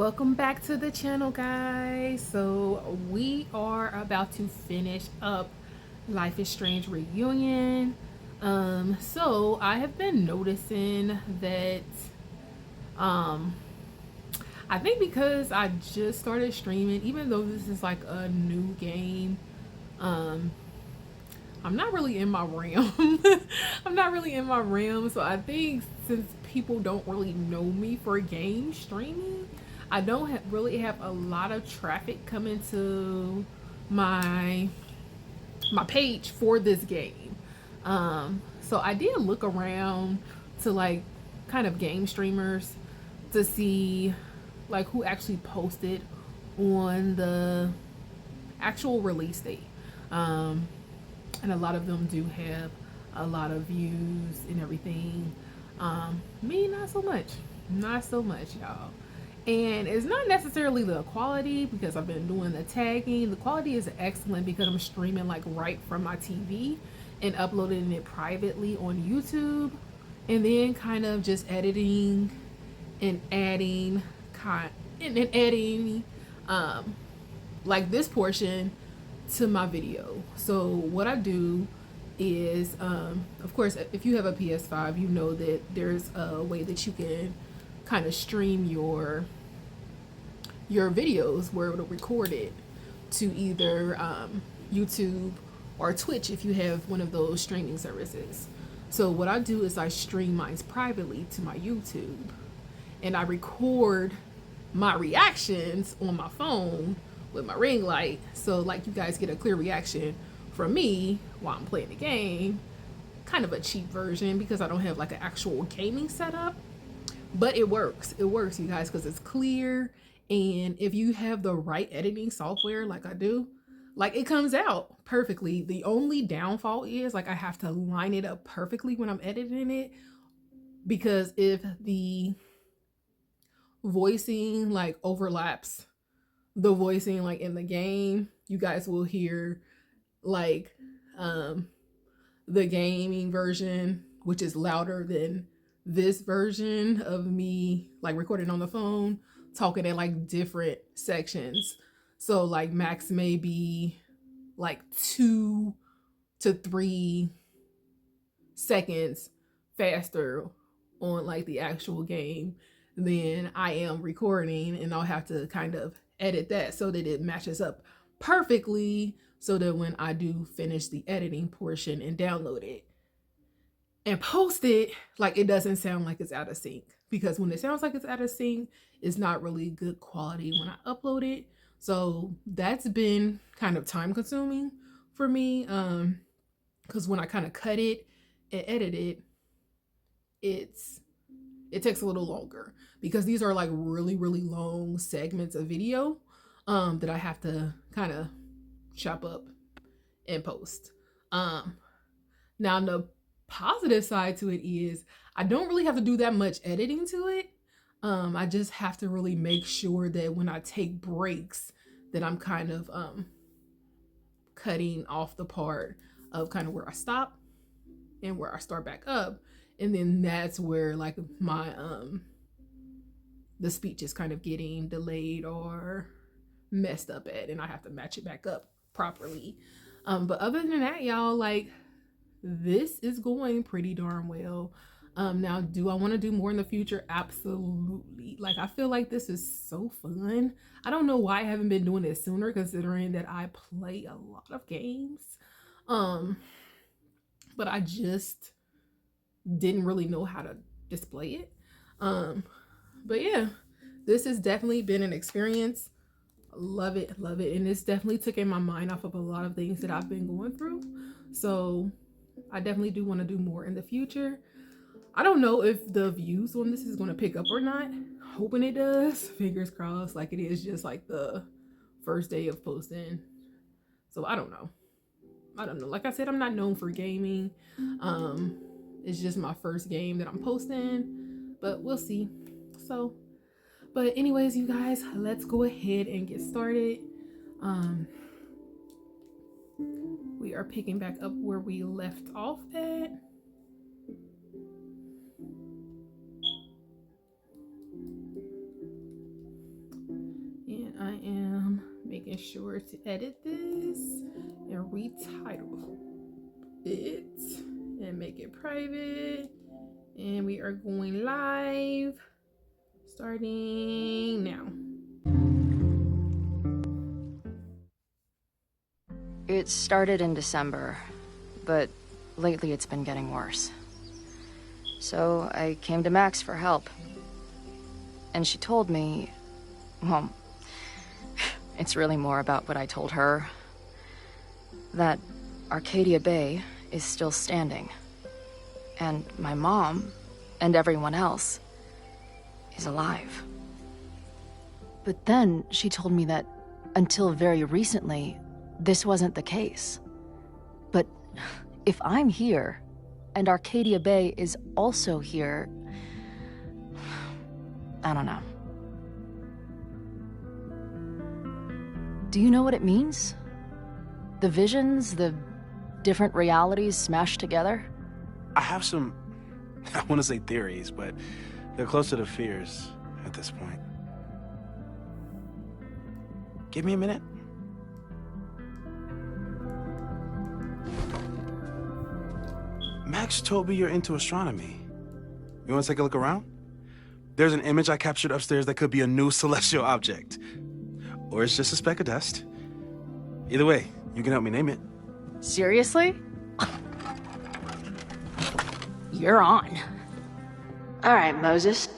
Welcome back to the channel, guys. So we are about to finish up Life is Strange reunion. So I have been noticing that um I think because I just started streaming, even though this is like a new game, um I'm not really in my realm. I'm not really in my realm. So I think since people don't really know me for game streaming, I don't really have a lot of traffic coming to my my page for this game. So I did look around to like kind of game streamers to see like who actually posted on the actual release date. Um, and a lot of them do have a lot of views and everything. Me, not so much. Not so much, y'all. And it's not necessarily the quality because I've been doing the tagging. The quality is excellent because I'm streaming like right from my TV and uploading it privately on YouTube, and then kind of just editing and adding and adding um like this portion to my video. So what I do is, of course, if you have a PS5, you know that there's a way that you can kind of stream your videos where it'll record it to either YouTube or Twitch if you have one of those streaming services. So what I do is I stream mine privately to my YouTube, and I record my reactions on my phone with my ring light, so like you guys get a clear reaction from me while I'm playing the game. Kind of a cheap version because I don't have like an actual gaming setup, but it works. It works, you guys, because it's clear. And if you have the right editing software like I do, like it comes out perfectly. The only downfall is like I have to line it up perfectly when I'm editing it, because if the voicing like overlaps the voicing like in the game, you guys will hear like um the gaming version, which is louder than this version of me like recording on the phone, talking in like different sections. So like max may be like 2 to 3 seconds faster on like the actual game than I am recording, and I'll have to kind of edit that so that it matches up perfectly, so that when I do finish the editing portion and download it and post it, like it doesn't sound like it's out of sync. Because when it sounds like it's out of sync, it's not really good quality when I upload it. So that's been kind of time consuming for me. Because when I kind of cut it and edit it, it's it takes a little longer because these are like really long segments of video that I have to kind of chop up and post. Um, Now the positive side to it is I don't really have to do that much editing to it. I just have to really make sure that when I take breaks, that I'm kind of cutting off the part of kind of where I stop and where I start back up, and then that's where like my the speech is kind of getting delayed or messed up at, and I have to match it back up properly. But other than that, y'all, like this is going pretty darn well. Now, do I want to do more in the future? Absolutely. Like, I feel like this is so fun. I don't know why I haven't been doing it sooner, considering that I play a lot of games. Um, but I just didn't really know how to display it. Um, but yeah, this has definitely been an experience. Love it, love it. And it's definitely taken my mind off of a lot of things that I've been going through. So I definitely do want to do more in the future. I don't know if the views on this is going to pick up or not. Hoping it does. Fingers crossed. Like, it is just like the first day of posting. So I don't know. I don't know. Like I said, I'm not known for gaming. It's just my first game that I'm posting, but we'll see. So, but anyways, you guys, let's go ahead and get started. We are picking back up where we left off at. making sure to edit this and retitle it and make it private. And we are going live starting now. It started in December, but lately it's been getting worse. So I came to Max for help. And she told me, well, it's really more about what I told her, that Arcadia Bay is still standing. And my mom, and everyone else, is alive. But then she told me that until very recently, this wasn't the case. But if I'm here, and Arcadia Bay is also here, I don't know. Do you know what it means? The visions, the different realities smashed together? I have some, I want to say theories, but they're closer to fears at this point. Give me a minute. Max told me you're into astronomy. You want to take a look around? There's an image I captured upstairs that could be a new celestial object. Or it's just a speck of dust. Either way, you can help me name it. Seriously? You're on. All right, Moses.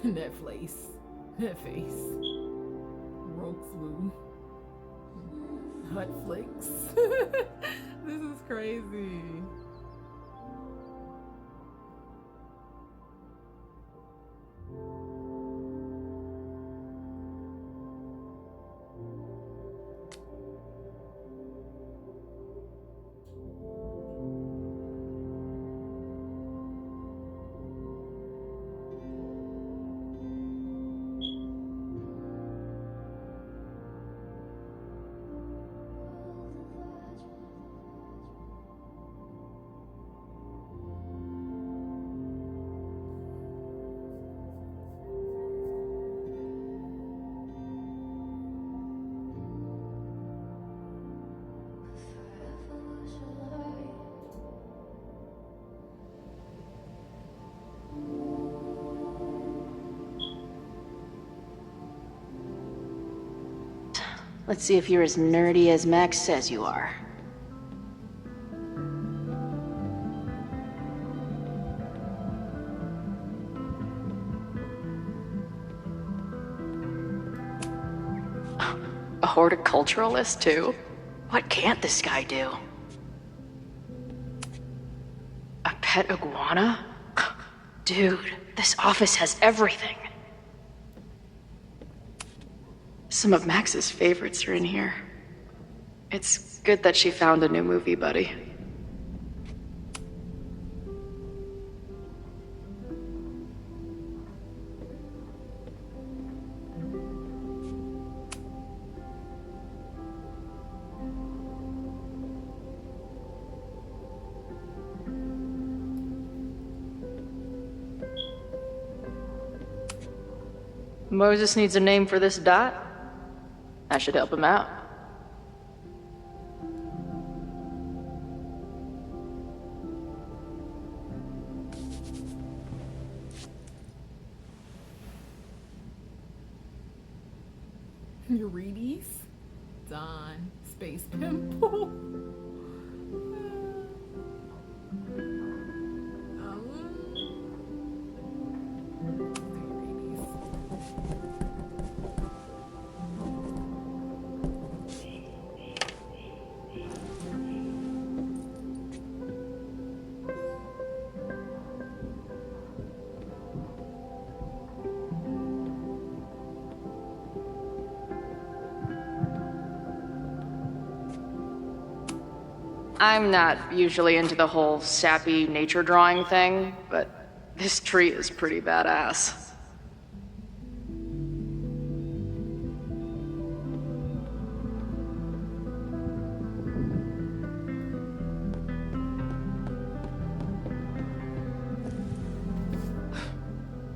Netflix. That face. Roku. Hotflix. This is crazy. Let's see if you're as nerdy as Max says you are. A horticulturalist, too? What can't this guy do? A pet iguana? Dude, this office has everything. Some of Max's favorites are in here. It's good that she found a new movie buddy. Moses needs a name for this dot. I should help him out. Eurydice, Don, Space Pimple. I'm not usually into the whole sappy nature drawing thing, but this tree is pretty badass.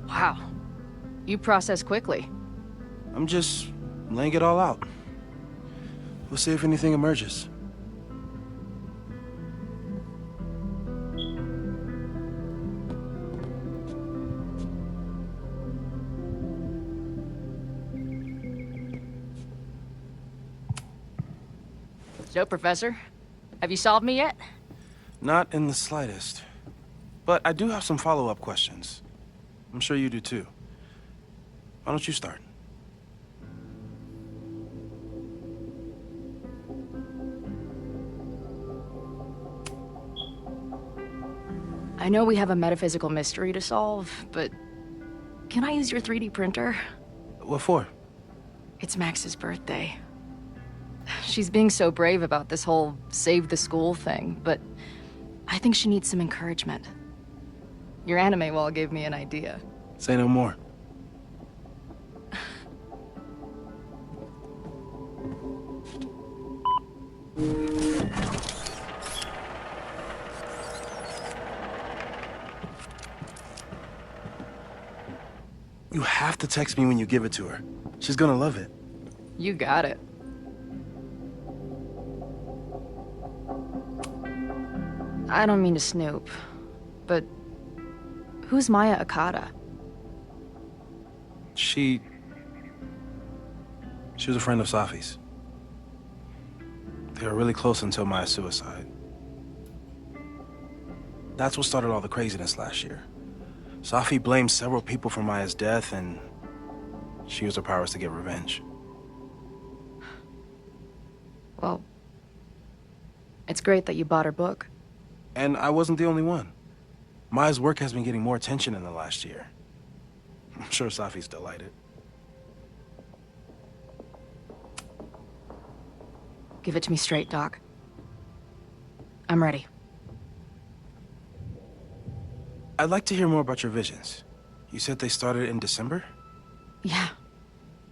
Wow. You process quickly. I'm just laying it all out. We'll see if anything emerges. So, Professor, have you solved me yet? Not in the slightest. But I do have some follow-up questions. I'm sure you do too. Why don't you start? I know we have a metaphysical mystery to solve, but can I use your 3D printer? What for? It's Max's birthday. She's being so brave about this whole save the school thing, but I think she needs some encouragement. Your anime wall gave me an idea. Say no more. You have to text me when you give it to her. She's gonna love it. You got it. I don't mean to snoop, but who's Maya Akata? She was a friend of Safi's. They were really close until Maya's suicide. That's what started all the craziness last year. Safi blamed several people for Maya's death, and she used her powers to get revenge. Well, it's great that you bought her book. And I wasn't the only one. Maya's work has been getting more attention in the last year. I'm sure Safi's delighted. Give it to me straight, Doc. I'm ready. I'd like to hear more about your visions. You said they started in December? Yeah.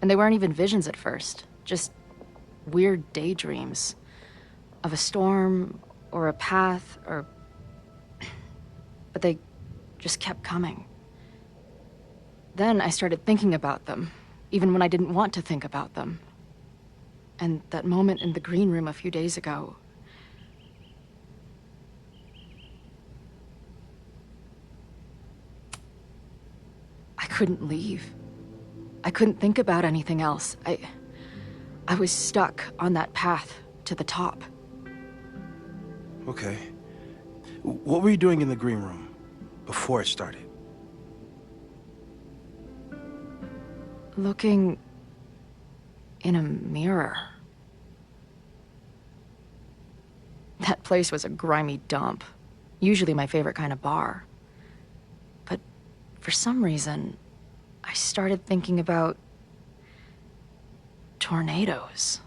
And they weren't even visions at first. Just weird daydreams. Of a storm, or a path, or... But they just kept coming. Then I started thinking about them, even when I didn't want to think about them. And that moment in the green room a few days ago... I couldn't leave. I couldn't think about anything else. I was stuck on that path to the top. Okay. What were you doing in the green room before it started? Looking in a mirror. That place was a grimy dump. Usually my favorite kind of bar. But for some reason, I started thinking about tornadoes.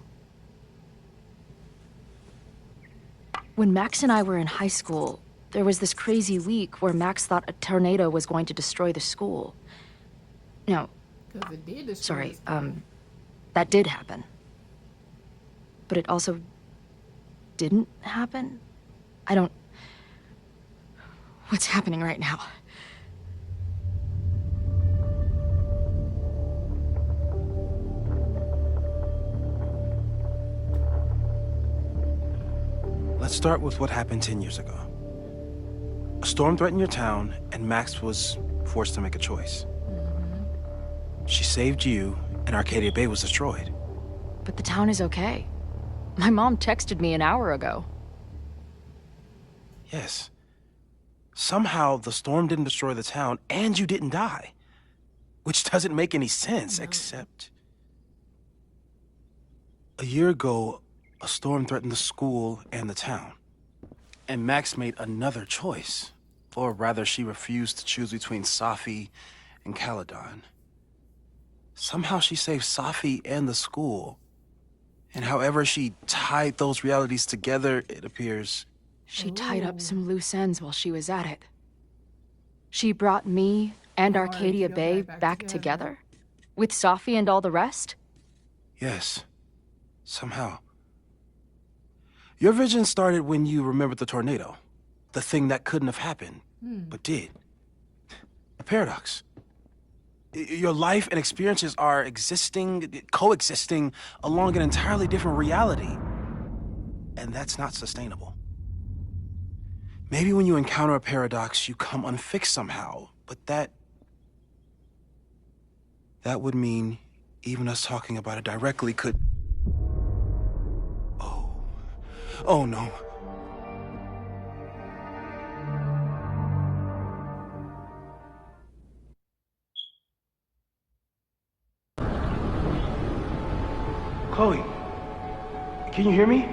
When Max and I were in high school, there was this crazy week where Max thought a tornado was going to destroy the school. No, 'Cause it did destroy sorry, the school. that did happen. But it also didn't happen? I don't... What's happening right now? Let's start with what happened 10 years ago. A storm threatened your town, and Max was forced to make a choice. She saved you, and Arcadia Bay was destroyed. But the town is okay. My mom texted me an hour ago. Yes. Somehow, the storm didn't destroy the town, and you didn't die. Which doesn't make any sense, except... A year ago, a storm threatened the school and the town. And Max made another choice. Or rather, she refused to choose between Safi and Caledon. Somehow she saved Safi and the school. And however she tied those realities together, it appears She tied up Ooh. some loose ends while she was at it. She brought me and Alright, Arcadia get Bay back back together? With Safi and all the rest? Yes. Somehow. Your vision started when you remembered the tornado. The thing that couldn't have happened, but did. A paradox. Your life and experiences are coexisting along an entirely different reality. And that's not sustainable. Maybe when you encounter a paradox, you come unfixed somehow, but that would mean even us talking about it directly could... Oh no. Chloe, can you hear me?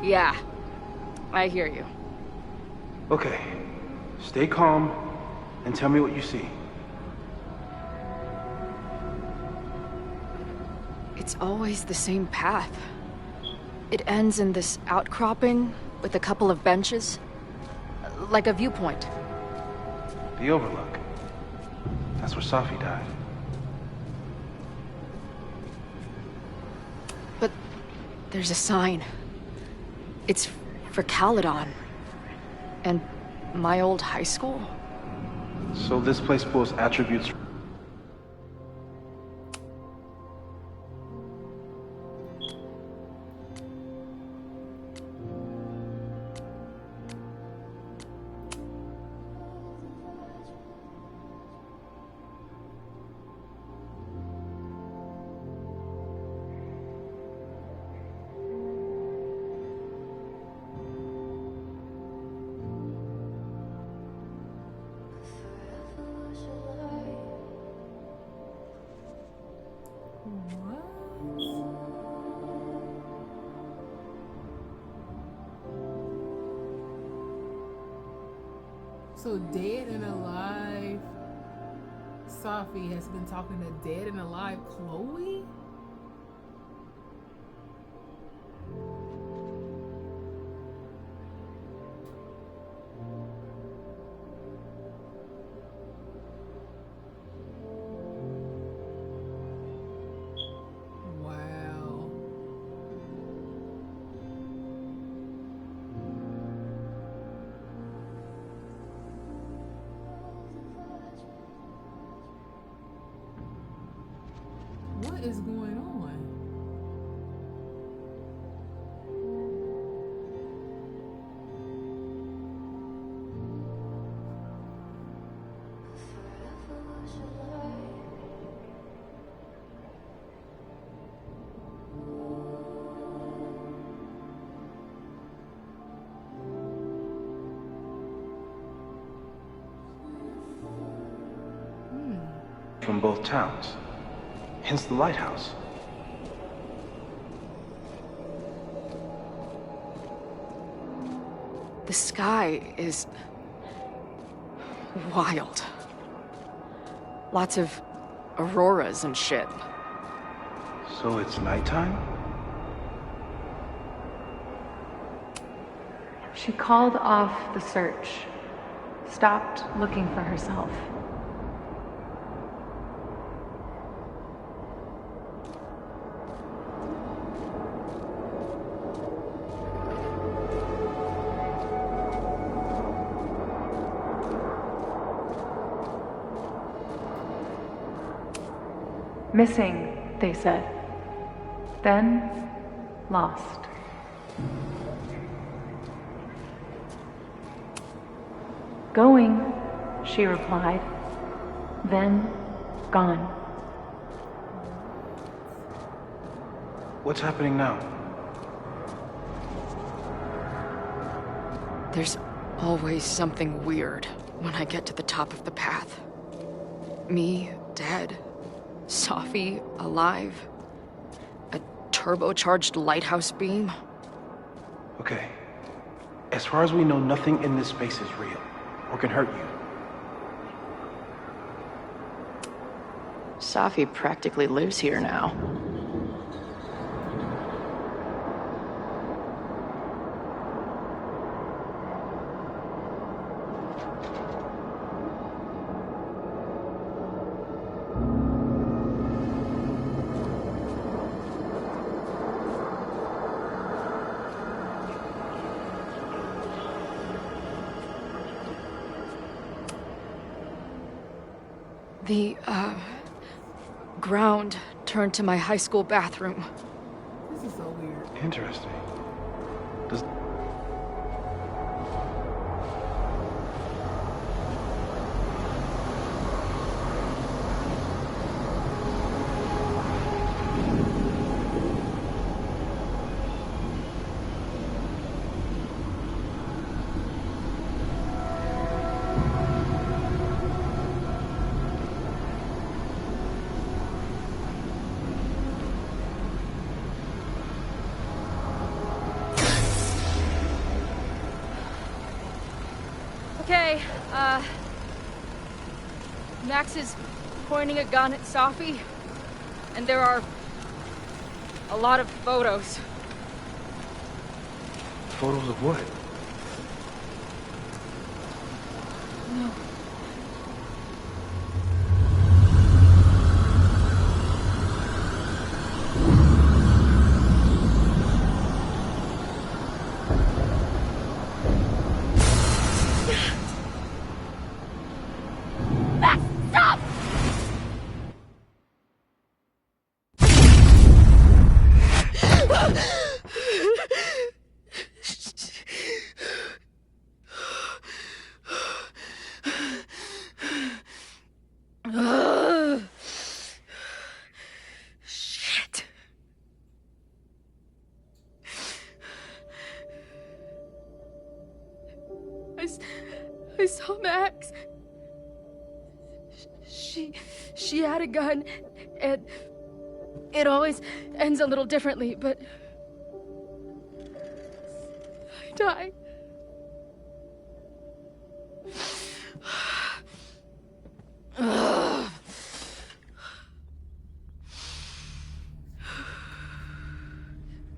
Yeah, I hear you. Okay, stay calm and tell me what you see. It's always the same path. It ends in this outcropping with a couple of benches. Like a viewpoint. The Overlook. That's where Safi died. But there's a sign. It's for Caledon. And my old high school? So this place pulls attributes... So dead and alive. Safi has been talking to dead and alive Chloe? Wow. What is going on? from both towns. Hence the lighthouse. The sky is... wild. Lots of auroras and shit. So it's nighttime? She called off the search, stopped looking for herself. Missing, they said. Then, lost. Going, she replied. Then, gone. What's happening now? There's always something weird when I get to the top of the path. Me, dead. Safi, alive. A turbocharged lighthouse beam. Okay. As far as we know, nothing in this space is real, or can hurt you. Safi practically lives here now. The, ground turned to my high school bathroom. This is so weird. Interesting. Does... Okay, Max is pointing a gun at Safi, and there are a lot of photos. Photos of what? No. Shit. I saw Max. She had a gun, and it always ends a little differently, but I died.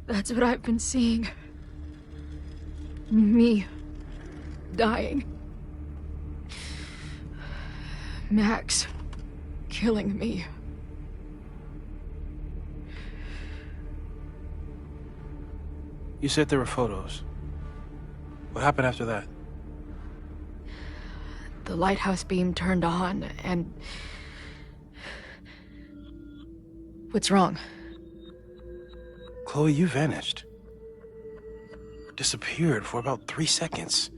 That's what I've been seeing. Me dying. Max killing me. You said there were photos. What happened after that? The lighthouse beam turned on, and... What's wrong? Chloe, you vanished. Disappeared for about 3 seconds.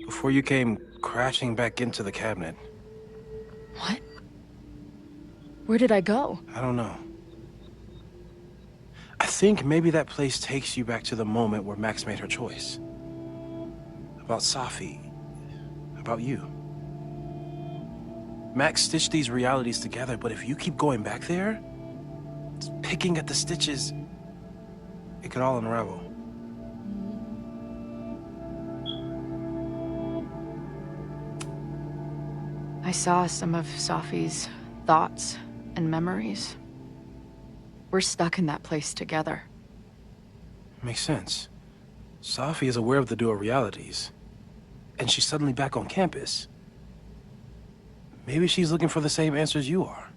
Before you came crashing back into the cabinet. What? Where did I go? I don't know. I think maybe that place takes you back to the moment where Max made her choice. About Safi. About you. Max stitched these realities together, but if you keep going back there, picking at the stitches, it could all unravel. I saw some of Safi's thoughts and memories. We're stuck in that place together. Makes sense. Safi is aware of the dual realities, and she's suddenly back on campus. Maybe she's looking for the same answers you are.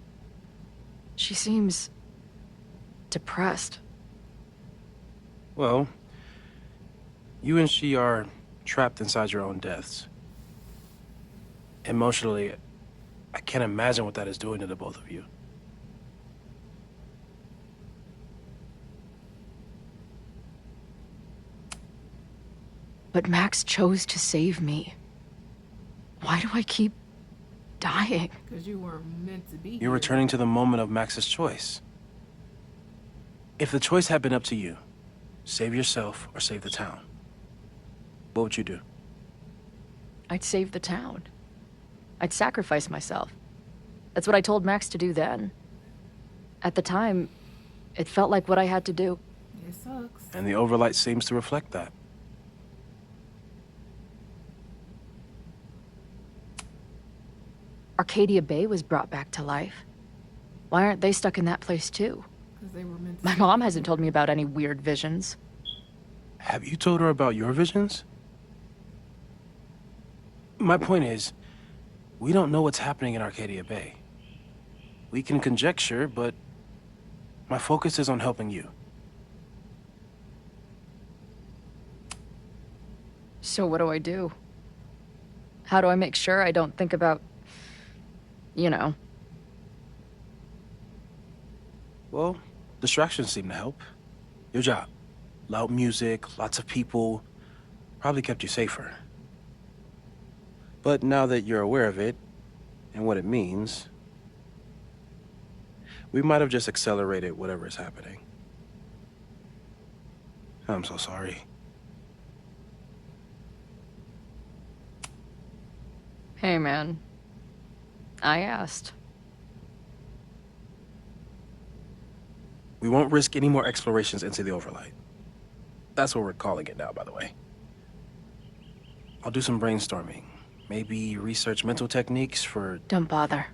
She seems... depressed. Well, you and she are trapped inside your own deaths. Emotionally, I can't imagine what that is doing to the both of you. But Max chose to save me. Why do I keep dying? Because you weren't meant to be You're here. returning to the moment of Max's choice. If the choice had been up to you, save yourself or save the town, what would you do? I'd save the town. I'd sacrifice myself. That's what I told Max to do then. At the time, it felt like what I had to do. It sucks. And the overlight seems to reflect that. Arcadia Bay was brought back to life. Why aren't they stuck in that place too? Because they were meant to. My mom hasn't told me about any weird visions. Have you told her about your visions? My point is, we don't know what's happening in Arcadia Bay. We can conjecture, but my focus is on helping you. So what do I do? How do I make sure I don't think about, you know? Well, distractions seem to help. Your job. Loud music, lots of people, probably kept you safer. But now that you're aware of it, and what it means, we might have just accelerated whatever is happening. I'm so sorry. Hey, man. I asked. We won't risk any more explorations into the Overlight. That's what we're calling it now, by the way. I'll do some brainstorming. Maybe research mental techniques for... Don't bother.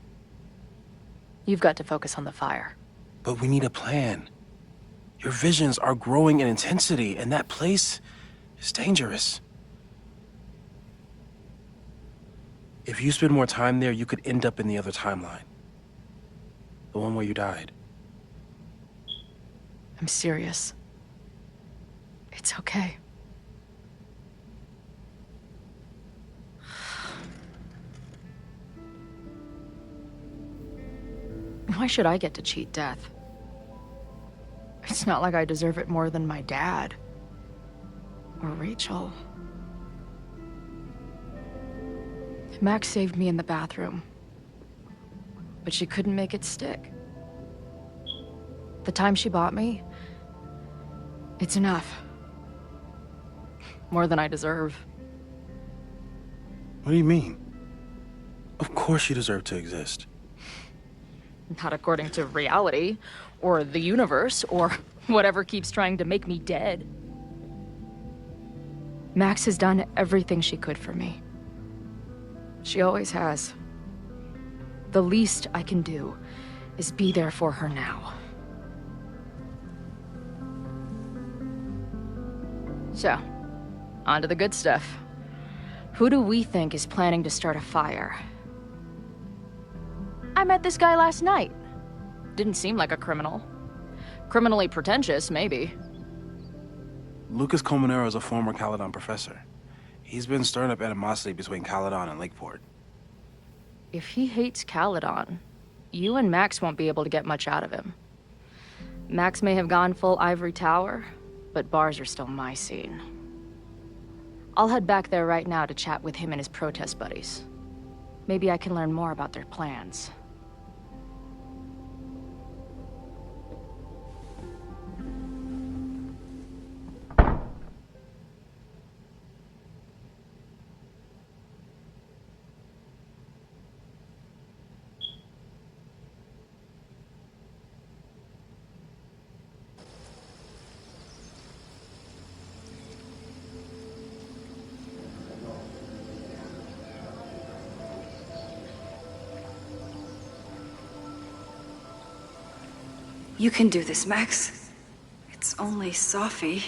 You've got to focus on the fire. But we need a plan. Your visions are growing in intensity, and that place is dangerous. If you spend more time there, you could end up in the other timeline. The one where you died. I'm serious. It's okay. Why should I get to cheat death? It's not like I deserve it more than my dad. Or Rachel. Max saved me in the bathroom. But she couldn't make it stick. The time she bought me, it's enough. More than I deserve. What do you mean? Of course you deserve to exist. Not according to reality, or the universe, or whatever keeps trying to make me dead. Max has done everything she could for me. She always has. The least I can do is be there for her now. So, on to the good stuff. Who do we think is planning to start a fire? I met this guy last night. Didn't seem like a criminal. Criminally pretentious, maybe. Lucas Colmenero is a former Caledon professor. He's been stirring up animosity between Caledon and Lakeport. If he hates Caledon, you and Max won't be able to get much out of him. Max may have gone full ivory tower, but bars are still my scene. I'll head back there right now to chat with him and his protest buddies. Maybe I can learn more about their plans. You can do this, Max. It's only Safi.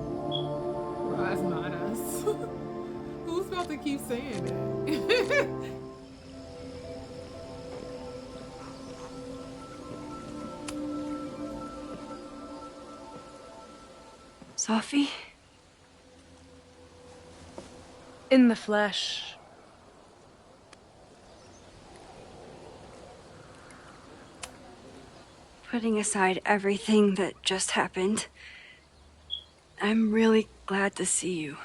Well, that's not us. Who's about to keep saying that? Safi? In the flesh. Putting aside everything that just happened, I'm really glad to see you.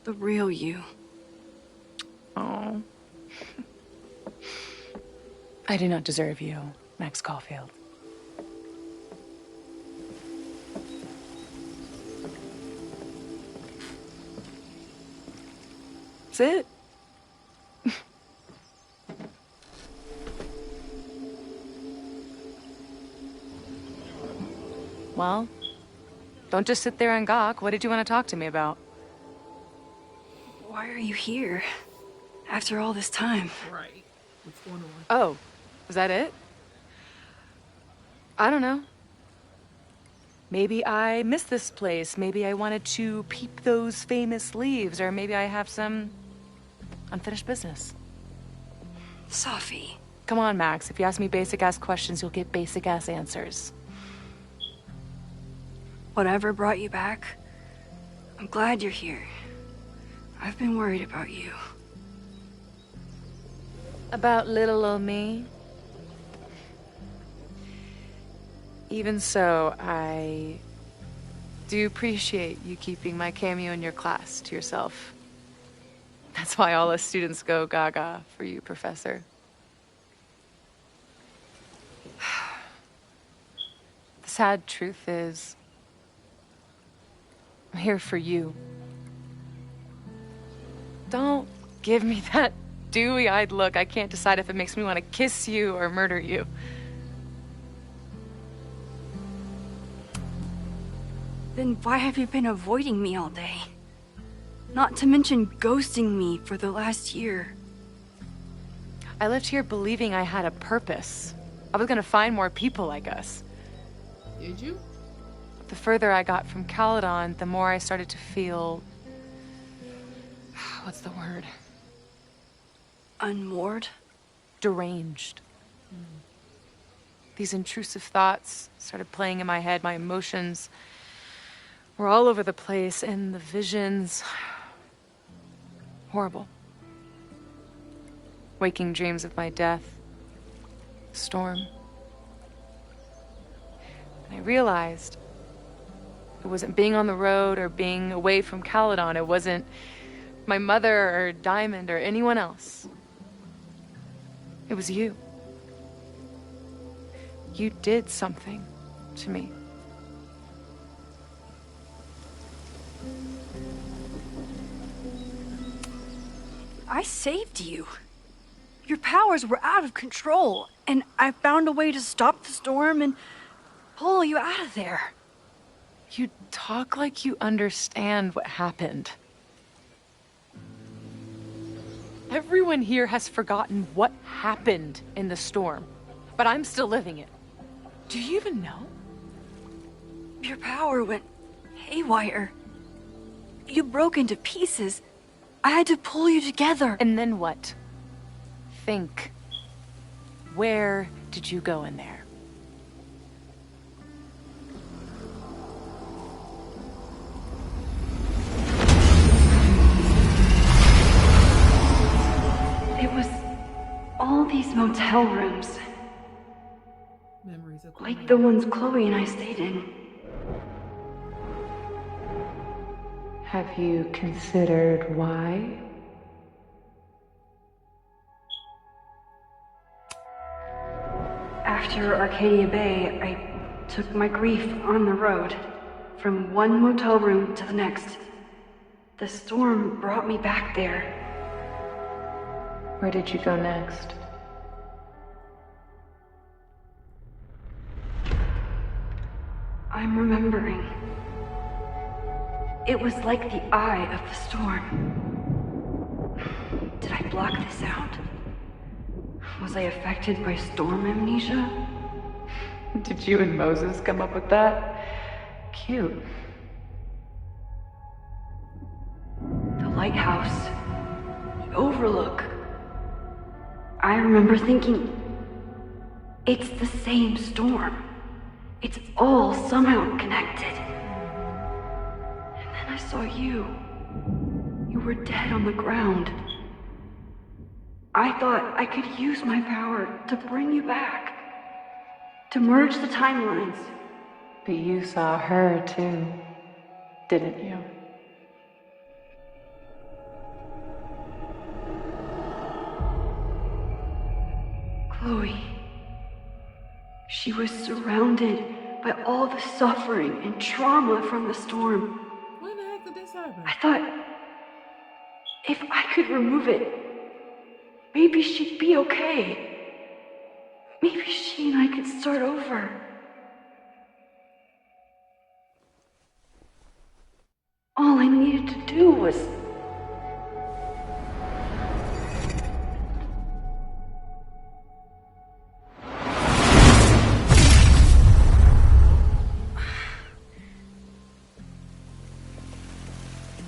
The real you. Oh. I do not deserve you, Max Caulfield. That's it. Well, don't just sit there and gawk. What did you want to talk to me about? Why are you here? After all this time? Right. What's going on? Oh, was that it? I don't know. Maybe I miss this place. Maybe I wanted to peep those famous leaves, or maybe I have some unfinished business. Safi. Come on, Max. If you ask me basic-ass questions, you'll get basic-ass answers. Whatever brought you back, I'm glad you're here. I've been worried about you. About little old me? Even so, I do appreciate you keeping my cameo in your class to yourself. That's why all us students go gaga for you, Professor. The sad truth is, I'm here for you. Don't give me that dewy-eyed look. I can't decide if it makes me want to kiss you or murder you. Then why have you been avoiding me all day? Not to mention ghosting me for the last year. I left here believing I had a purpose. I was gonna find more people like us. Did you? The further I got from Caledon, the more I started to feel... what's the word? Unmoored? Deranged. These intrusive thoughts started playing in my head. My emotions were all over the place, and the visions... horrible. Waking dreams of my death. Storm. And I realized it wasn't being on the road or being away from Caledon. It wasn't my mother or Diamond or anyone else. It was you. You did something to me. I saved you. Your powers were out of control, and I found a way to stop the storm and pull you out of there. You talk like you understand what happened. Everyone here has forgotten what happened in the storm, but I'm still living it. Do you even know? Your power went haywire. You broke into pieces. I had to pull you together. And then what? Think. Where did you go in there? It was all these motel rooms, Memories of like the ones Chloe and I stayed in. Have you considered why? After Arcadia Bay, I took my grief on the road, from one motel room to the next. The storm brought me back there. Where did you go next? I'm remembering. It was like the eye of the storm. Did I block this out? Was I affected by storm amnesia? Did you and Moses come up with that? Cute. The lighthouse. The overlook. I remember thinking, it's the same storm. It's all somehow connected. And then I saw you. You were dead on the ground. I thought I could use my power to bring you back. To merge the timelines. But you saw her, too. didn't you? Chloe. She was surrounded by all the suffering and trauma from the storm. When the heck did this happen? I thought, if I could remove it, maybe she'd be okay. Maybe she and I could start over. All I needed to do was...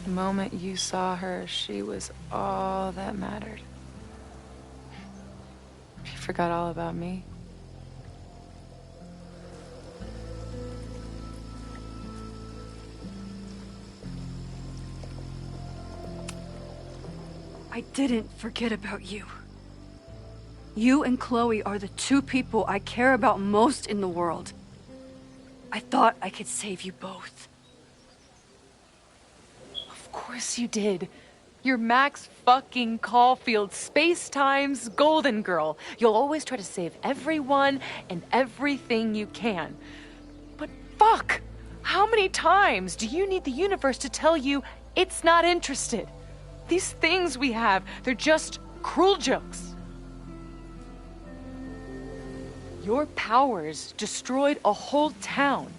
The moment you saw her, she was all that mattered. You forgot all about me. I didn't forget about you. You and Chloe are the two people I care about most in the world. I thought I could save you both. Of course you did. You're Max fucking Caulfield, Space-Time's golden girl. You'll always try to save everyone and everything you can. But fuck! How many times do you need the universe to tell you it's not interested? These things we have, they're just cruel jokes. Your powers destroyed a whole town.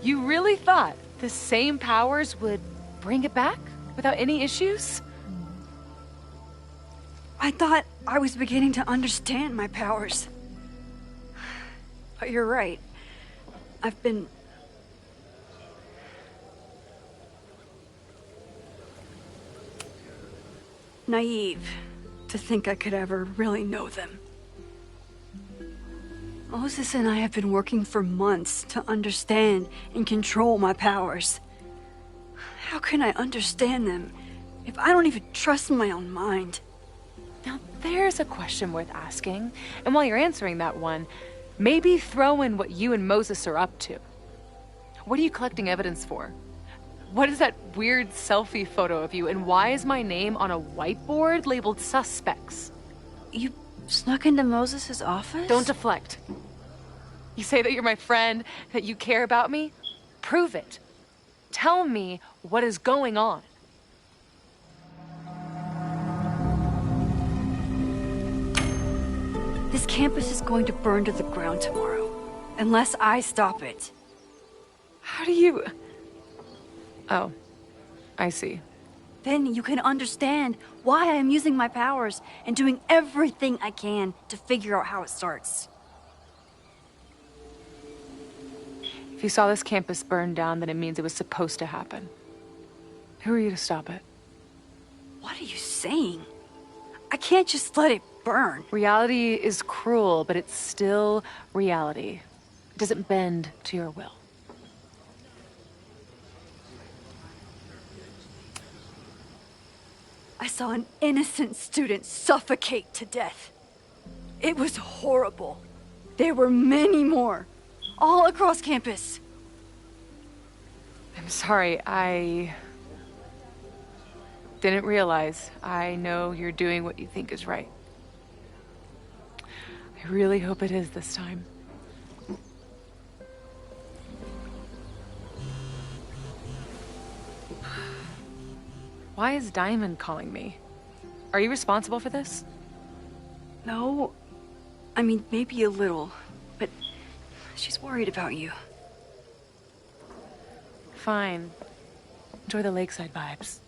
You really thought the same powers would bring it back without any issues? I thought I was beginning to understand my powers. But you're right. I've been... naive to think I could ever really know them. Moses and I have been working for months to understand and control my powers. How can I understand them if I don't even trust my own mind? Now there's a question worth asking. And while you're answering that one, maybe throw in what you and Moses are up to. What are you collecting evidence for? What is that weird selfie photo of you, and why is my name on a whiteboard labeled suspects? You snuck into Moses' office? Don't deflect. You say that you're my friend, that you care about me? Prove it. Tell me what is going on. This campus is going to burn to the ground tomorrow, unless I stop it. How do you... Oh, I see. Then you can understand why I am using my powers and doing everything I can to figure out how it starts. If you saw this campus burn down, then it means it was supposed to happen. Who are you to stop it? What are you saying? I can't just let it burn. Reality is cruel, but it's still reality. It doesn't bend to your will. I saw an innocent student suffocate to death. It was horrible. There were many more, all across campus. I'm sorry, I didn't realize. I know you're doing what you think is right. I really hope it is this time. Why is Diamond calling me? Are you responsible for this? No, I mean, maybe a little, but she's worried about you. Fine. Enjoy the lakeside vibes.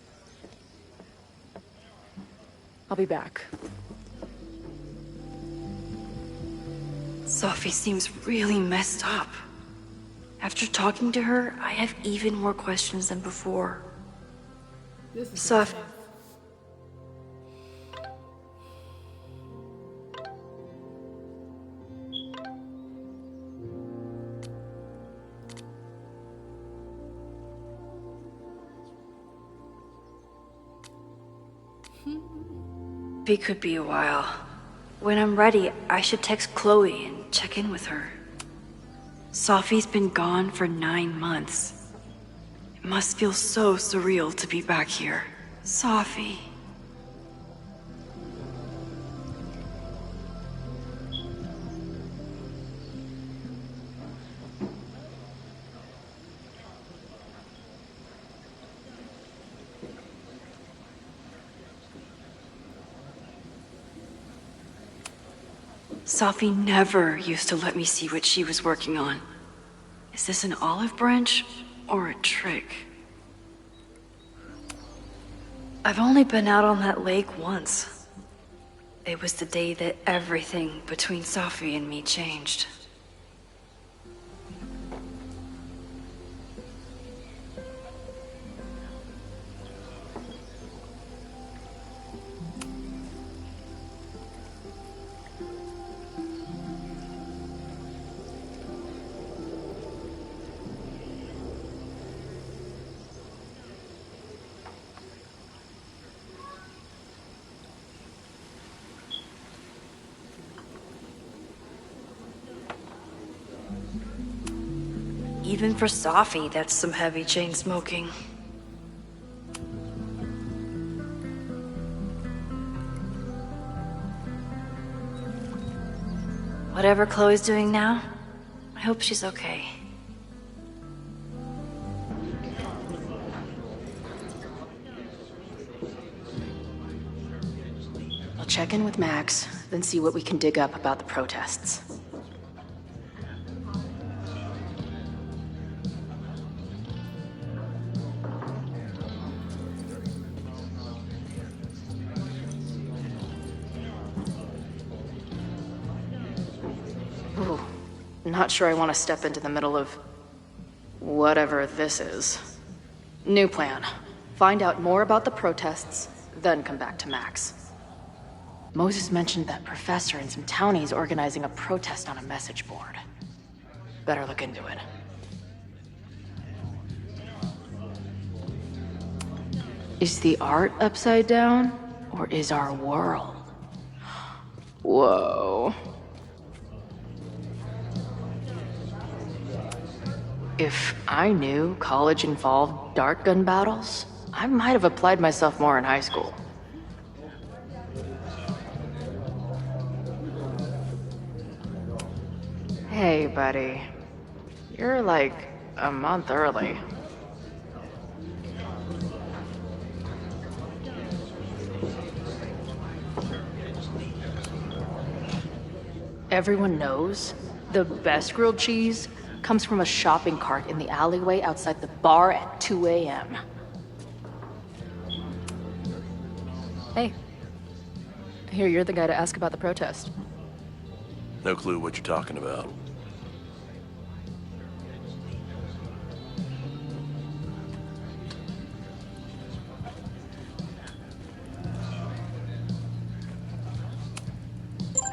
I'll be back. Safi seems really messed up. After talking to her, I have even more questions than before. This is Safi... It could be a while. When I'm ready, I should text Chloe and check in with her. Safi's been gone for 9 months. Must feel so surreal to be back here. Safi. Safi never used to let me see what she was working on. Is this an olive branch or a trick? I've only been out on that lake once. It was the day that everything between Safi and me changed. Even for Safi, that's some heavy chain smoking. Whatever Chloe's doing now, I hope she's okay. I'll check in with Max, then see what we can dig up about the protests. Ooh, not sure I want to step into the middle of whatever this is. New plan. Find out more about the protests, then come back to Max. Moses mentioned that professor and some townies organizing a protest on a message board. Better look into it. Is the art upside down, or is our world? Whoa. If I knew college involved dart gun battles, I might have applied myself more in high school. Hey, buddy. You're like a month early. Everyone knows the best grilled cheese comes from a shopping cart in the alleyway outside the bar at 2 a.m. Hey. I hear you're the guy to ask about the protest. No clue what you're talking about.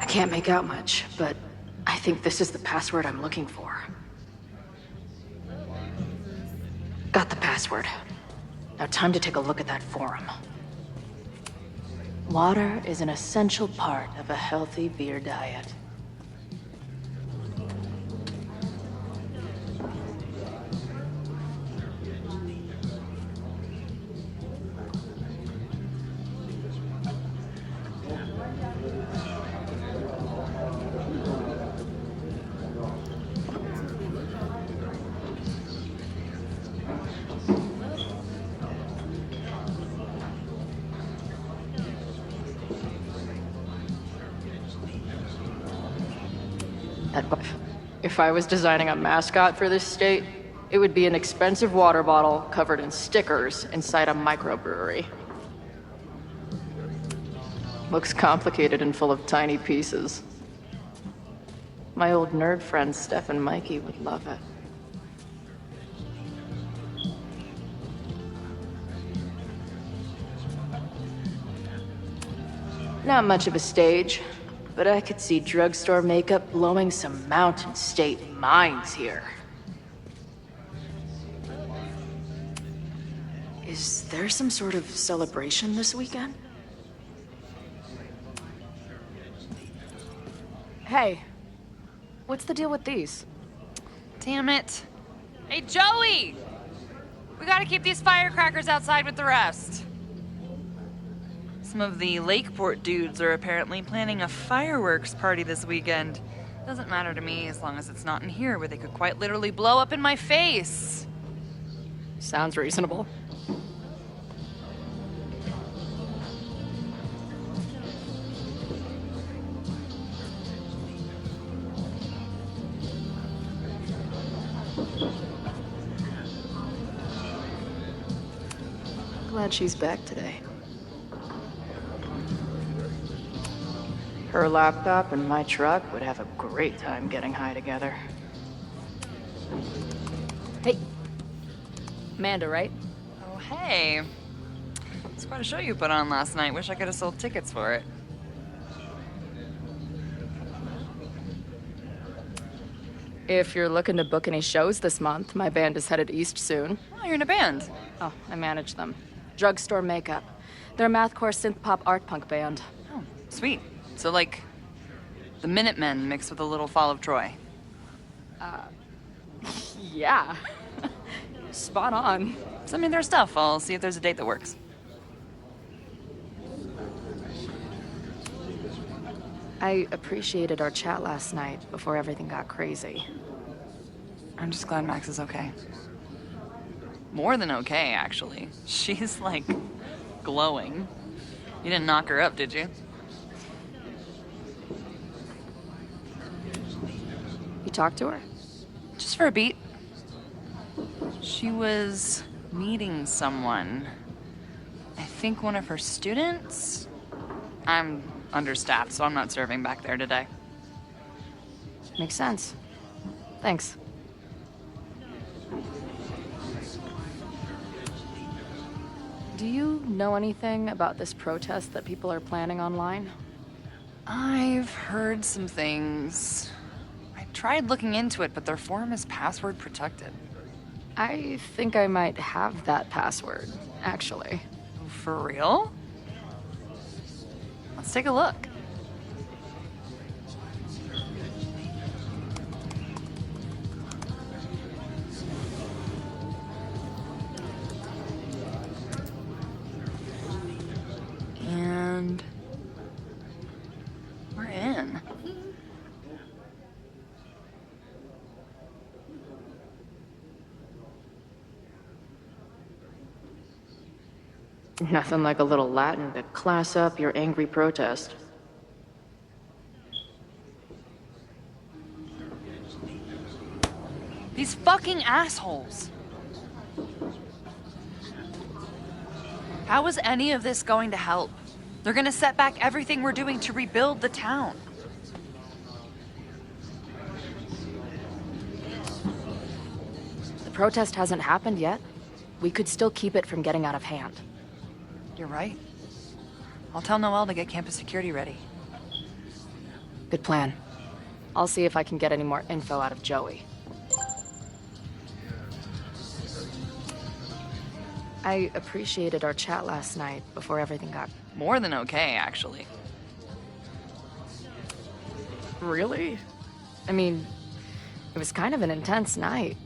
I can't make out much, but I think this is the password I'm looking for. Got the password. Now time to take a look at that forum. Water is an essential part of a healthy beer diet. If I was designing a mascot for this state, it would be an expensive water bottle covered in stickers inside a microbrewery. Looks complicated and full of tiny pieces. My old nerd friends Steph and Mikey would love it. Not much of a stage, but I could see drugstore makeup blowing some Mountain State minds here. Is there some sort of celebration this weekend? Hey, what's the deal with these? Damn it. Hey, Joey! We gotta keep these firecrackers outside with the rest. Some of the Lakeport dudes are apparently planning a fireworks party this weekend. Doesn't matter to me as long as it's not in here where they could quite literally blow up in my face. Sounds reasonable. Glad she's back today. Her laptop and my truck would have a great time getting high together. Hey. Amanda, right? Oh, hey. It's quite a show you put on last night. Wish I could have sold tickets for it. If you're looking to book any shows this month, my band is headed east soon. Oh, you're in a band. Oh, I manage them. Drugstore Makeup. They're a mathcore synth-pop art punk band. Oh, sweet. So, like, the Minutemen mixed with a little Fall of Troy. Yeah. Spot on. Send me their stuff. I'll see if there's a date that works. I appreciated our chat last night before everything got crazy. I'm just glad Max is okay. More than okay, actually. She's, like, glowing. You didn't knock her up, did you? You talked to her? Just for a beat. She was meeting someone. I think one of her students? I'm understaffed, so I'm not serving back there today. Makes sense. Thanks. Do you know anything about this protest that people are planning online? I've heard some things. I tried looking into it, but their forum is password protected. I think I might have that password, actually. For real? Let's take a look. And we're in. Nothing like a little Latin to class up your angry protest. These fucking assholes. How is any of this going to help? They're gonna set back everything we're doing to rebuild the town. The protest hasn't happened yet. We could still keep it from getting out of hand. You're right. I'll tell Noelle to get campus security ready. Good plan. I'll see if I can get any more info out of Joey. I appreciated our chat last night before everything got... More than okay, actually. Really? I mean, it was kind of an intense night.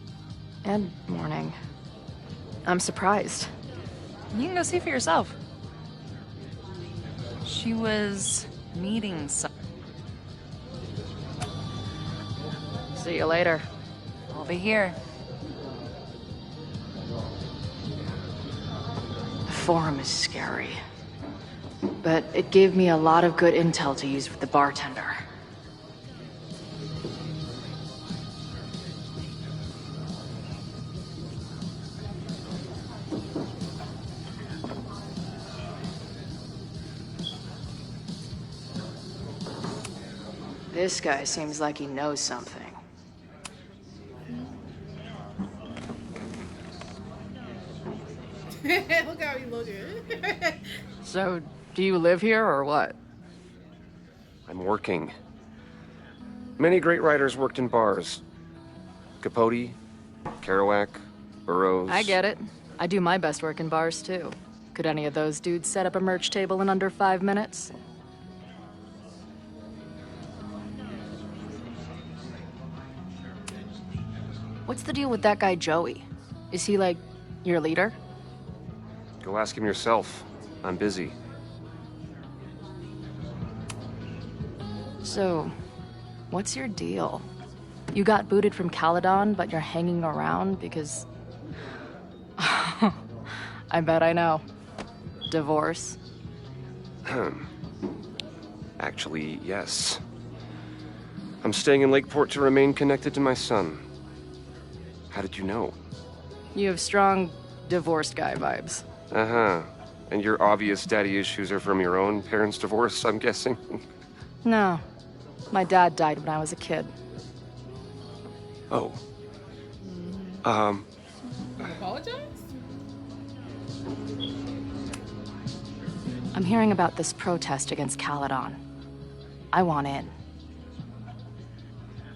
And morning. I'm surprised. You can go see for yourself. She was meeting some... See you later. I'll be here. The forum is scary. But it gave me a lot of good intel to use with the bartender. This guy seems like he knows something. Look how he looking. So, do you live here or what? I'm working. Many great writers worked in bars. Capote, Kerouac, Burroughs. I get it. I do my best work in bars, too. Could any of those dudes set up a merch table in under 5 minutes? What's the deal with that guy, Joey? Is he, like, Your leader? Go ask him yourself. I'm busy. So, what's your deal? You got booted from Caledon, but you're hanging around because... I bet I know. Divorce? Actually, yes. I'm staying in Lakeport to remain connected to my son. How did you know? You have strong divorced guy vibes. Uh-huh. And your obvious daddy issues are from your own parents' divorce, I'm guessing? No. My dad died when I was a kid. Oh. Apologize? I'm hearing about this protest against Caledon. I want in.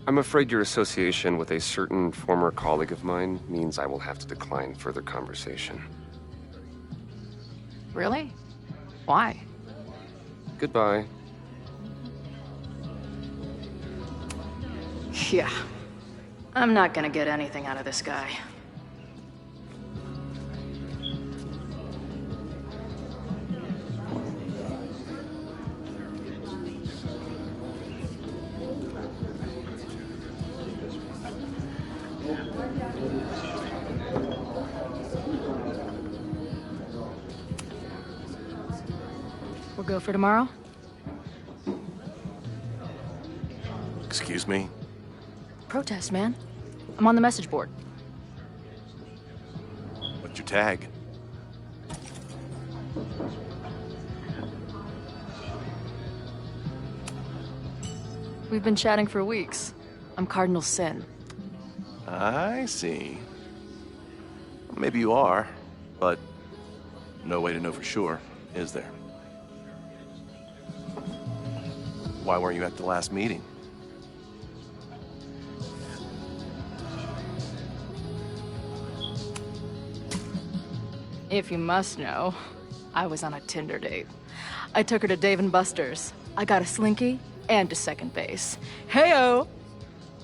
I'm afraid your association with a certain former colleague of mine means I will have to decline further conversation. Really? Why? Goodbye. Yeah. I'm not gonna get anything out of this guy. We'll go for tomorrow? Excuse me? Protest, man. I'm on the message board. What's your tag? We've been chatting for weeks. I'm Cardinal Sin. I see. Maybe you are, but no way to know for sure, is there? Why weren't you at the last meeting? If you must know, I was on a Tinder date. I took her to Dave & Buster's. I got a slinky and to second base. Heyo!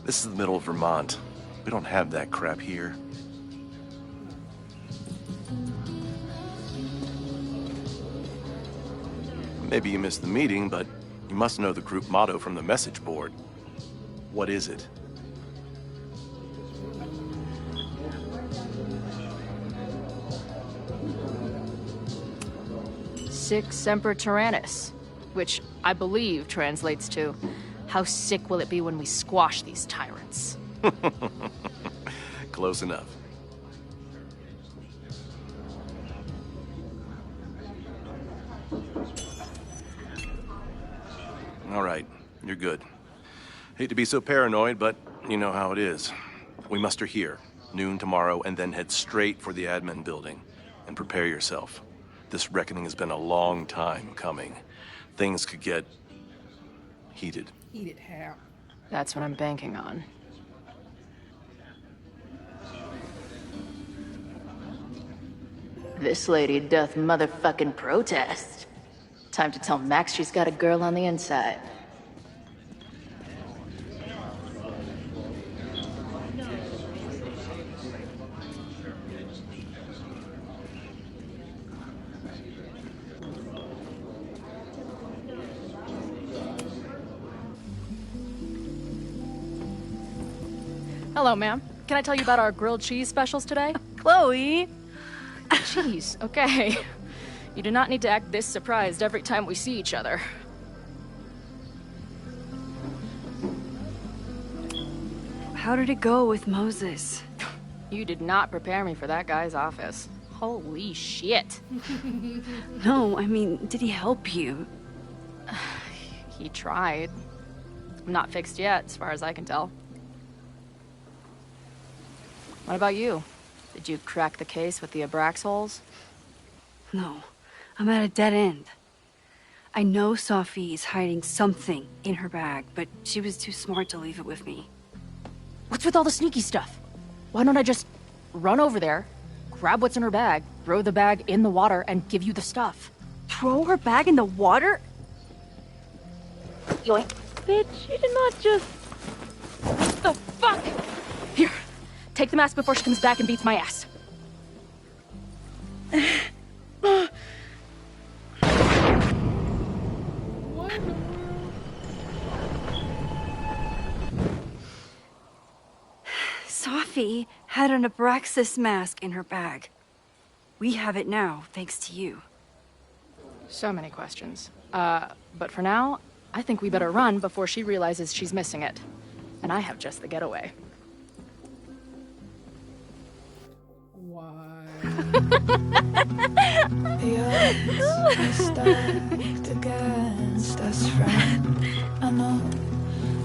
This is the middle of Vermont. We don't have that crap here. Maybe you missed the meeting, but you must know the group motto from the message board. What is it? Sic Semper Tyrannis, which I believe translates to, how sick will it be when we squash these tyrants? Close enough. All right, you're good. Hate to be so paranoid, but you know how it is. We muster here, noon tomorrow, and then head straight for the admin building. And prepare yourself. This reckoning has been a long time coming. Things could get heated. Eat it, Hal. That's what I'm banking on. This lady doth motherfucking protest. Time to tell Max she's got a girl on the inside. Hello, ma'am. Can I tell you about our grilled cheese specials today? Chloe! Cheese, okay. You do not need to act this surprised every time we see each other. How did it go with Moses? You did not prepare me for that guy's office. Holy shit. No, I mean, did he help you? He tried. Not fixed yet, as far as I can tell. What about you? Did you crack the case with the Abrax holes? No, I'm at a dead end. I know Safi is hiding something in her bag, but she was too smart to leave it with me. What's with all the sneaky stuff? Why don't I just run over there, grab what's in her bag, throw the bag in the water, and give you the stuff? Throw her bag in the water? Yoink. Bitch, you did not just... The fuck? Here, take the mask before she comes back and beats my ass. What in the world? Safi had an Abraxas mask in her bag. We have it now, thanks to you. So many questions. But for now, I think we better run before she realizes she's missing it. And I have just the getaway. Why? Stacked against us, friend. I know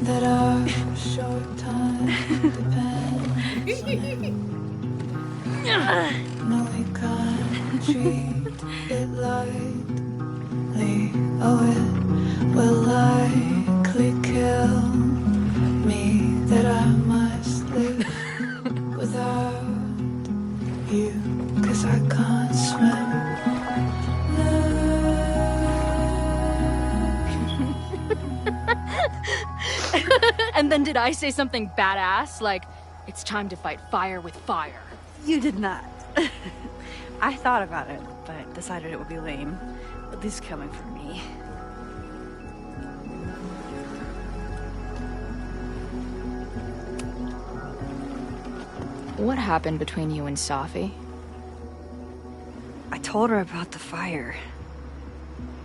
that our short time depends on it. No, we can't treat it lightly. Oh, it will likely kill me that I must live without you, 'cause I can't swim. And then did I say something badass? Like, it's time to fight fire with fire. You did not. I thought about it, but decided it would be lame. At least coming from me. What happened between you and Safi? I told her about the fire.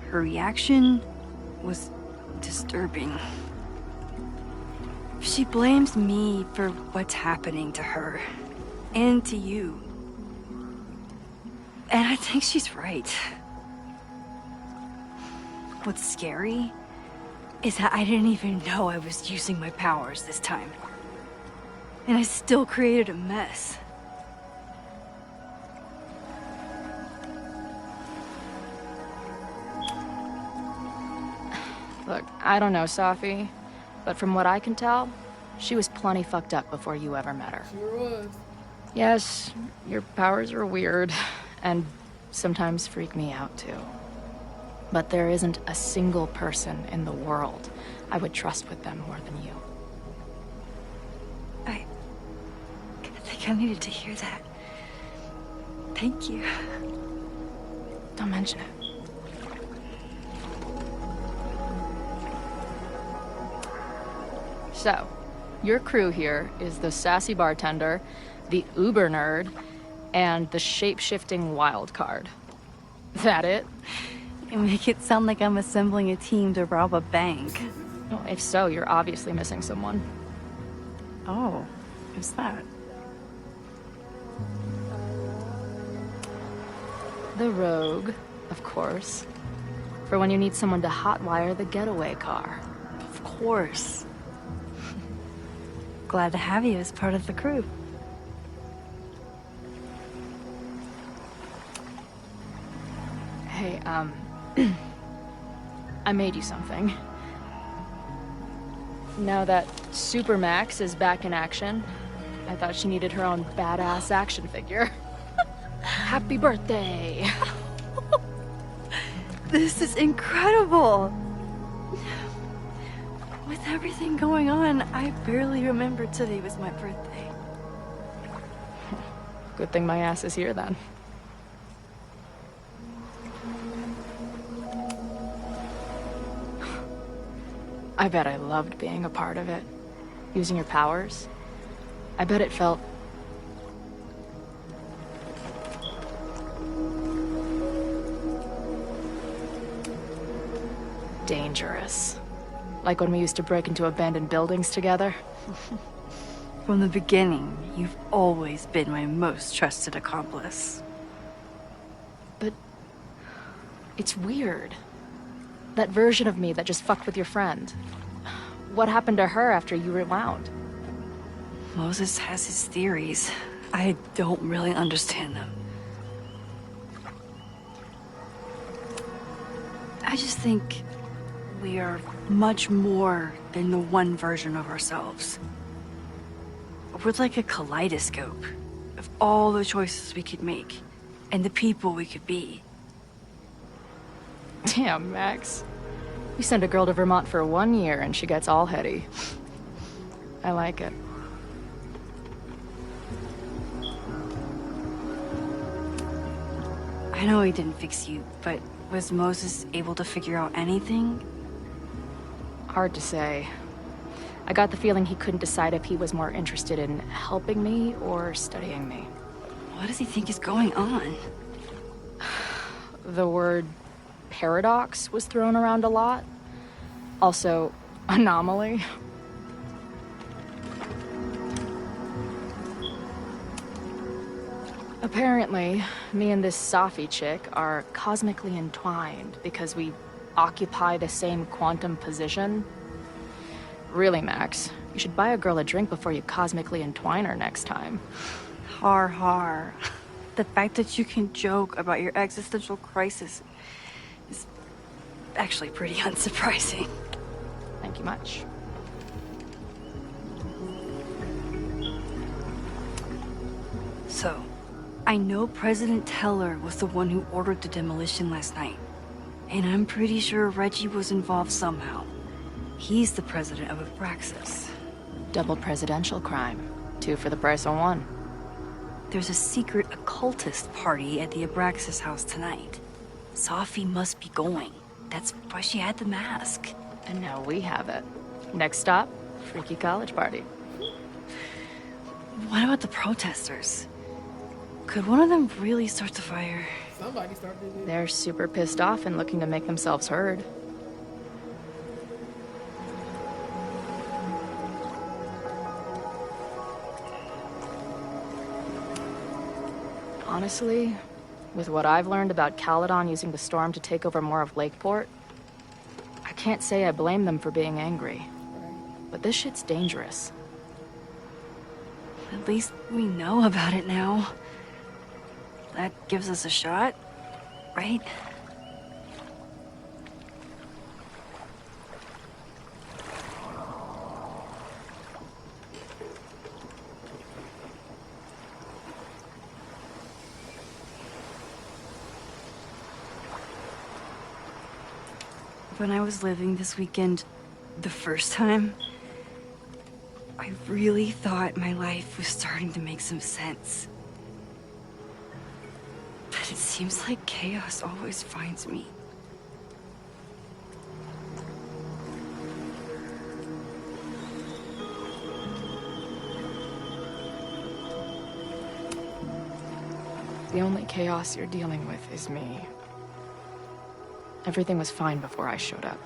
Her reaction was disturbing. She blames me for what's happening to her and to you. And I think she's right. What's scary is that I didn't even know I was using my powers this time. And I still created a mess. Look, I don't know Safi, but from what I can tell, she was plenty fucked up before you ever met her. Sure was. Yes, your powers are weird, and sometimes freak me out too. But there isn't a single person in the world I would trust with them more than you. I think I needed to hear that. Thank you. Don't mention it. So, your crew here is the sassy bartender, the uber nerd, and the shape-shifting wild card. That it? You make it sound like I'm assembling a team to rob a bank. Well, if so, you're obviously missing someone. Oh, who's that? The rogue, of course. For when you need someone to hotwire the getaway car. Of course. Glad to have you as part of the crew. Hey, I made you something. Now that Super Max is back in action, I thought she needed her own badass action figure. Happy birthday! This is incredible! With everything going on, I barely remembered today was my birthday. Good thing my ass is here then. I bet I loved being a part of it. Using your powers. I bet it felt... dangerous. Like when we used to break into abandoned buildings together. From the beginning, you've always been my most trusted accomplice. But... it's weird. That version of me that just fucked with your friend. What happened to her after you rewound? Moses has his theories. I don't really understand them. I just think we are much more than the one version of ourselves. We're like a kaleidoscope of all the choices we could make and the people we could be. Damn, Max. You send a girl to Vermont for 1 year and she gets all heady. I like it. I know he didn't fix you, but was Moses able to figure out anything? Hard to say. I got the feeling he couldn't decide if he was more interested in helping me or studying me. What does he think is going on? The word paradox was thrown around a lot. Also, anomaly. Apparently, me and this Safi chick are cosmically entwined because we occupy the same quantum position. Really, Max, you should buy a girl a drink before you cosmically entwine her next time. Har har. The fact that you can joke about your existential crisis is actually pretty unsurprising. Thank you much. So, I know President Teller was the one who ordered the demolition last night. And I'm pretty sure Reggie was involved somehow. He's the president of Abraxas. Double presidential crime. 2 for the price of 1. There's a secret occultist party at the Abraxas house tonight. Safi must be going. That's why she had the mask. And now we have it. Next stop, freaky college party. What about the protesters? Could one of them really start the fire? Somebody started it. They're super pissed off and looking to make themselves heard. Honestly, with what I've learned about Caledon using the storm to take over more of Lakeport, I can't say I blame them for being angry. But this shit's dangerous. At least we know about it now. That gives us a shot, right? When I was living this weekend, the first time, I really thought my life was starting to make some sense. But it seems like chaos always finds me. The only chaos you're dealing with is me. Everything was fine before I showed up.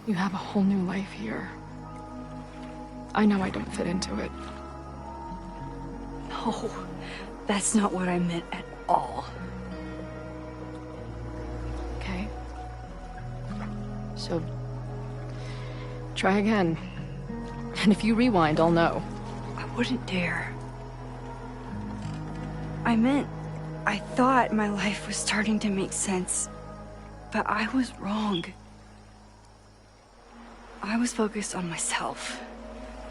You have a whole new life here. I know I don't fit into it. No, that's not what I meant at all. Okay? So, try again. And if you rewind, I'll know. I wouldn't dare. I meant, I thought my life was starting to make sense, but I was wrong. I was focused on myself,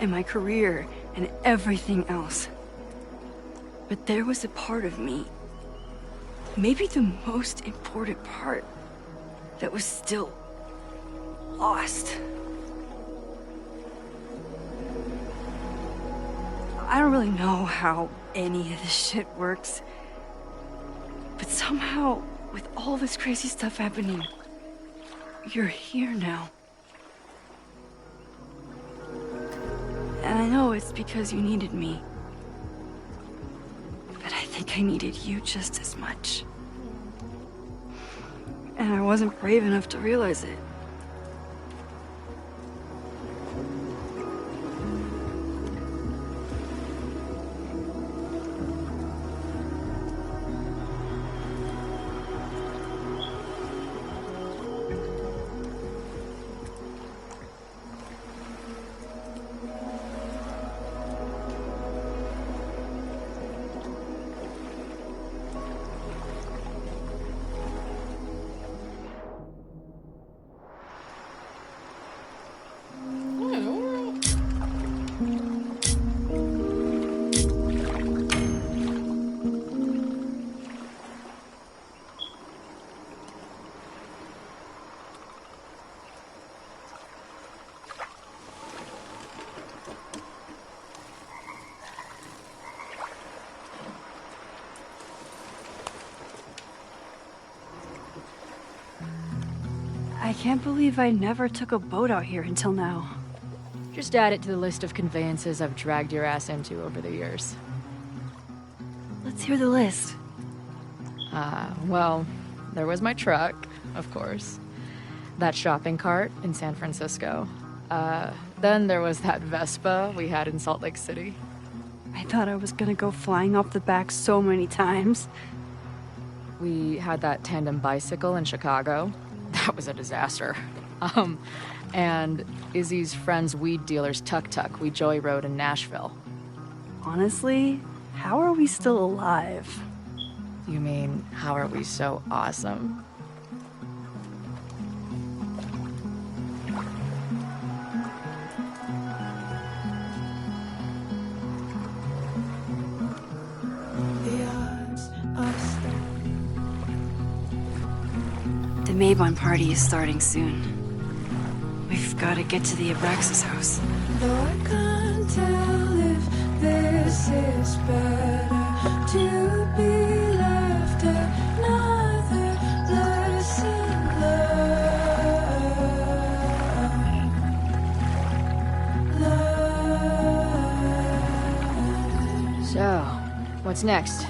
and my career, and everything else. But there was a part of me, maybe the most important part, that was still lost. I don't really know how any of this shit works, but somehow, with all this crazy stuff happening, you're here now. And I know it's because you needed me. But I think I needed you just as much. And I wasn't brave enough to realize it. I can't believe I never took a boat out here until now. Just add it to the list of conveyances I've dragged your ass into over the years. Let's hear the list. Well, there was my truck, of course. That shopping cart in San Francisco. Then there was that Vespa we had in Salt Lake City. I thought I was gonna go flying off the back so many times. We had that tandem bicycle in Chicago. That was a disaster. And Izzy's friend's weed dealer's tuk-tuk we joyrode in Nashville. Honestly, how are we still alive? You mean, how are we so awesome? The odds are stacked. The Maybon party is starting soon. We've got to get to the Abraxas house. Though I can't tell if this is better to be left another lesson learned. So, what's next?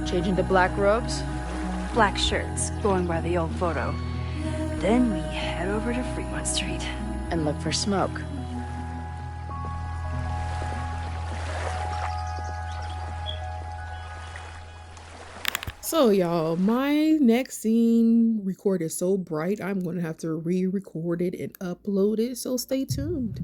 Changing to black robes? Black shirts, going by the old photo. Then we head over to Fremont Street. And look for smoke. So, y'all, my next scene recorded so bright, I'm going to have to re-record it and upload it, so stay tuned.